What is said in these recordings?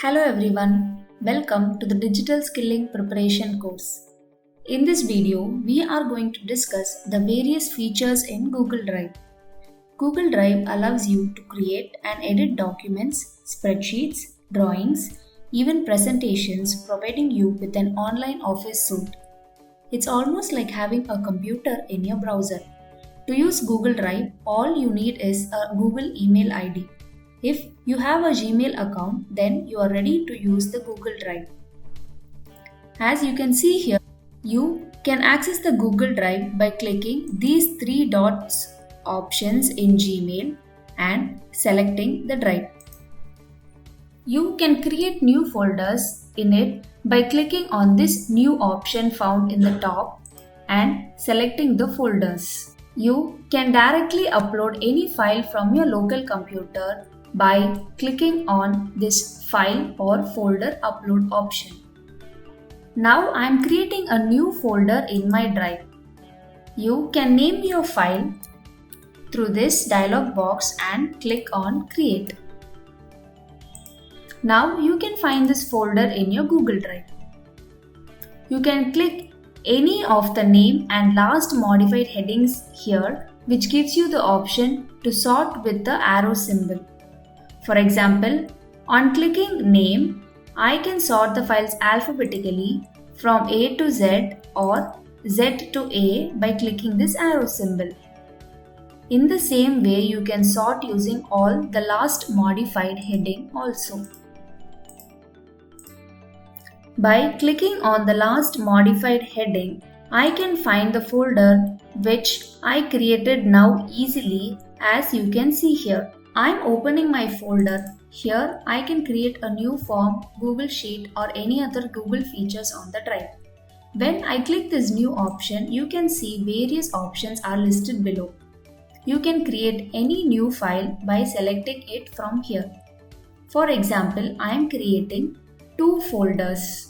Hello everyone, welcome to the Digital Skilling Preparation course. In this video, we are going to discuss the various features in Google Drive. Google Drive allows you to create and edit documents, spreadsheets, drawings, even presentations, providing you with an online office suite. It's almost like having a computer in your browser. To use Google Drive, all you need is a Google email ID. If you have a Gmail account, then you are ready to use the Google Drive. As you can see here, you can access the Google Drive by clicking these three dots options in Gmail and selecting the drive. You can create new folders in it by clicking on this new option found in the top and selecting the folders. You can directly upload any file from your local computer by clicking on this file or folder upload option. Now I am creating a new folder in my drive. You can name your file through this dialog box and click on create. Now you can find this folder in your Google Drive. You can click any of the name and last modified headings here, which gives you the option to sort with the arrow symbol. For example, on clicking name, I can sort the files alphabetically from A to Z or Z to A by clicking this arrow symbol. In the same way, you can sort using all the last modified heading also. By clicking on the last modified heading, I can find the folder which I created now easily, as you can see here. I am opening my folder. Here I can create a new form, Google Sheet or any other Google features on the drive. When I click this new option, you can see various options are listed below. You can create any new file by selecting it from here. For example, I am creating two folders.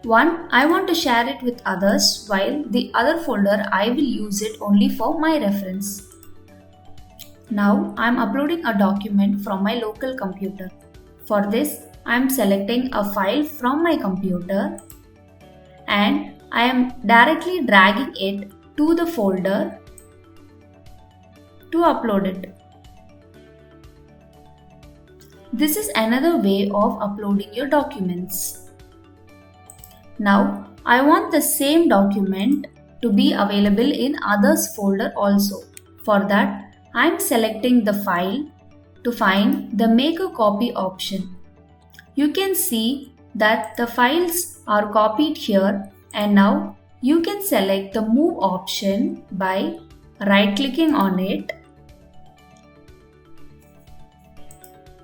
One, I want to share it with others, while the other folder I will use it only for my reference. Now I am uploading a document from my local computer. For this, I am selecting a file from my computer and I am directly dragging it to the folder to upload it. This is another way of uploading your documents. Now, I want the same document to be available in others folder also. For that, I am selecting the file to find the make a copy option. You can see that the files are copied here, and now you can select the move option by right clicking on it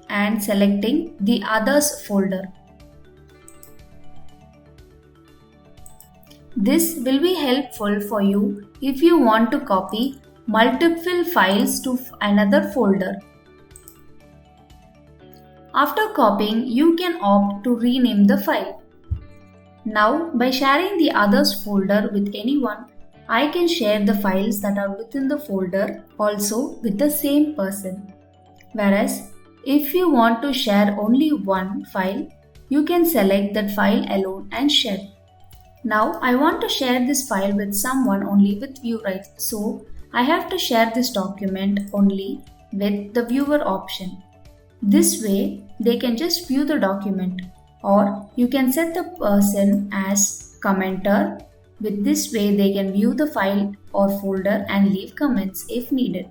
and selecting the others folder. This will be helpful for you if you want to copy multiple files to another folder. After copying, you can opt to rename the file. Now, by sharing the others folder with anyone, I can share the files that are within the folder also with the same person. Whereas, if you want to share only one file, you can select that file alone and share. Now I want to share this file with someone only with view rights, so I have to share this document only with the viewer option. This way they can just view the document, or you can set the person as commenter. With this way they can view the file or folder and leave comments if needed.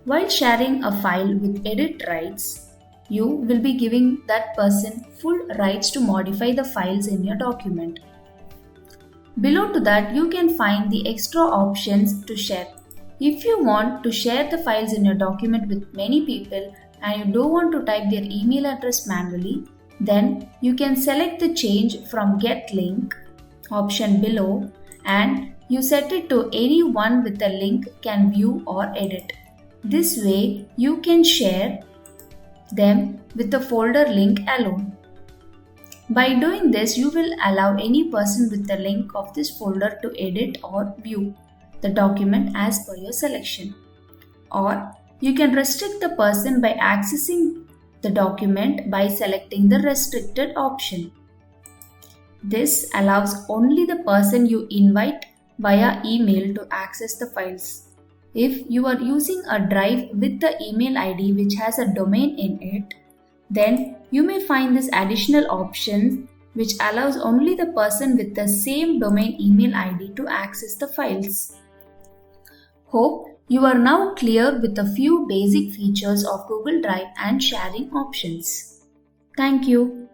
While sharing a file with edit rights, you will be giving that person full rights to modify the files in your document. Below to that, you can find the extra options to share. If you want to share the files in your document with many people and you don't want to type their email address manually, then you can select the change from get link option below and you set it to anyone with a link can view or edit. This way, you can share them with the folder link alone. By doing this, you will allow any person with the link of this folder to edit or view the document as per your selection. Or you can restrict the person by accessing the document by selecting the restricted option. This allows only the person you invite via email to access the files. If you are using a drive with the email ID which has a domain in it, then you may find this additional option which allows only the person with the same domain email ID to access the files. Hope you are now clear with a few basic features of Google Drive and sharing options. Thank you.